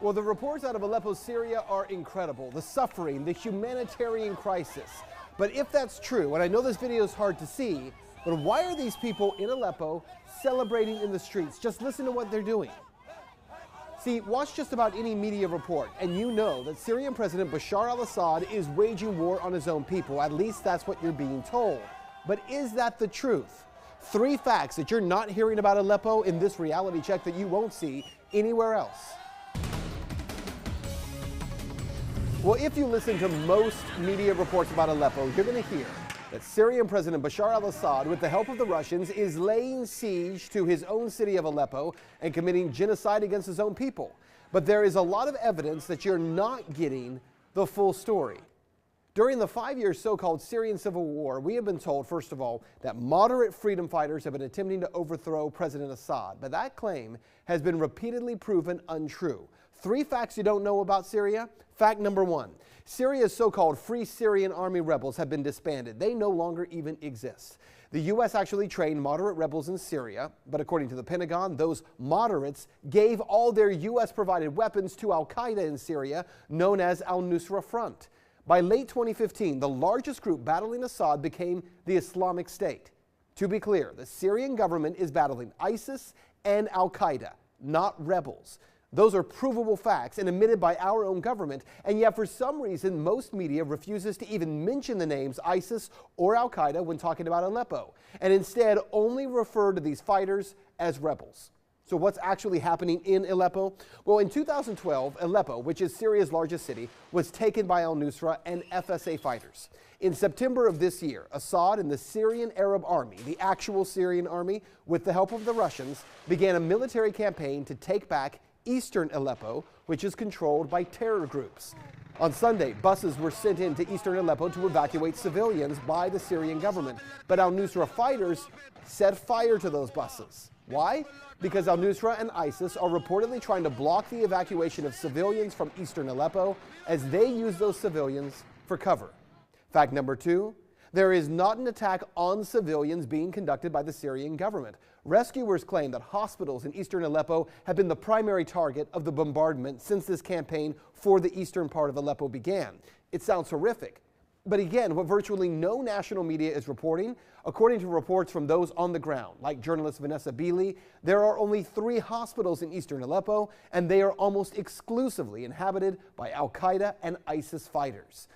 Well, the reports out of Aleppo, Syria are incredible. The suffering, the humanitarian crisis. But if that's true, and I know this video is hard to see, but why are these people in Aleppo celebrating in the streets? Just listen to what they're doing. See, watch just about any media report, and you know that Syrian President Bashar al-Assad is waging war on his own people. At least that's what you're being told. But is that the truth? 3 facts that you're not hearing about Aleppo in this reality check that you won't see anywhere else. Well, if you listen to most media reports about Aleppo, you're going to hear that Syrian President Bashar al-Assad, with the help of the Russians, is laying siege to his own city of Aleppo and committing genocide against his own people. But there is a lot of evidence that you're not getting the full story. During the 5-year so-called Syrian civil war, we have been told, first of all, that moderate freedom fighters have been attempting to overthrow President Assad. But that claim has been repeatedly proven untrue. 3 facts you don't know about Syria. Fact number 1, Syria's so-called Free Syrian Army rebels have been disbanded. They no longer even exist. The U.S. actually trained moderate rebels in Syria, but according to the Pentagon, those moderates gave all their U.S.-provided weapons to al-Qaeda in Syria, known as al-Nusra Front. By late 2015, the largest group battling Assad became the Islamic State. To be clear, the Syrian government is battling ISIS and al-Qaeda, not rebels. Those are provable facts and admitted by our own government, and yet for some reason most media refuses to even mention the names ISIS or al-Qaeda when talking about Aleppo, and instead only refer to these fighters as rebels. So what's actually happening in Aleppo? Well, in 2012, Aleppo, which is Syria's largest city, was taken by al-Nusra and FSA fighters. In September of this year, Assad and the Syrian Arab Army, the actual Syrian army, with the help of the Russians, began a military campaign to take back eastern Aleppo, which is controlled by terror groups. On Sunday, buses were sent into eastern Aleppo to evacuate civilians by the Syrian government. But al-Nusra fighters set fire to those buses. Why? Because al-Nusra and ISIS are reportedly trying to block the evacuation of civilians from eastern Aleppo as they use those civilians for cover. Fact number 2, there is not an attack on civilians being conducted by the Syrian government. Rescuers claim that hospitals in eastern Aleppo have been the primary target of the bombardment since this campaign for the eastern part of Aleppo began. It sounds horrific. But again, what virtually no national media is reporting, according to reports from those on the ground, like journalist Vanessa Beeley, there are only 3 hospitals in eastern Aleppo, and they are almost exclusively inhabited by al-Qaeda and ISIS fighters.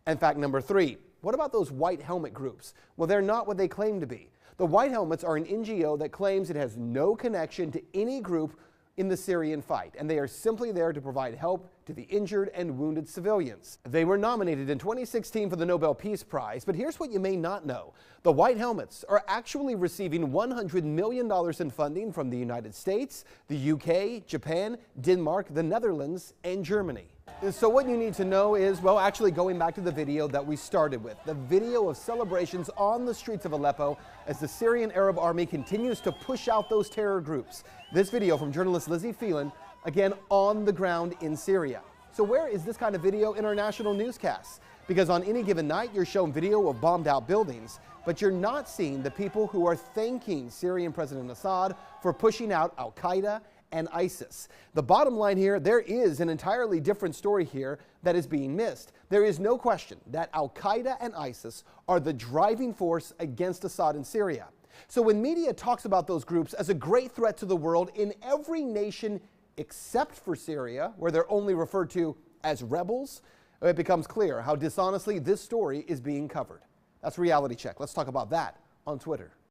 And fact number 3, what about those white helmet groups? Well, they're not what they claim to be. The White Helmets are an NGO that claims it has no connection to any group in the Syrian fight, and they are simply there to provide help to the injured and wounded civilians. They were nominated in 2016 for the Nobel Peace Prize, but here's what you may not know. The White Helmets are actually receiving $100 million in funding from the United States, the UK, Japan, Denmark, the Netherlands, and Germany. So what you need to know is, well, actually going back to the video that we started with, the video of celebrations on the streets of Aleppo as the Syrian Arab Army continues to push out those terror groups. This video from journalist Lizzie Phelan, again on the ground in Syria. So where is this kind of video in our national newscasts? Because on any given night, you're shown video of bombed out buildings, but you're not seeing the people who are thanking Syrian President Assad for pushing out al-Qaeda and ISIS. The bottom line here, there is an entirely different story here that is being missed. There is no question that al-Qaeda and ISIS are the driving force against Assad in Syria. So when media talks about those groups as a great threat to the world in every nation except for Syria, where they're only referred to as rebels, it becomes clear how dishonestly this story is being covered. That's Reality Check. Let's talk about that on Twitter.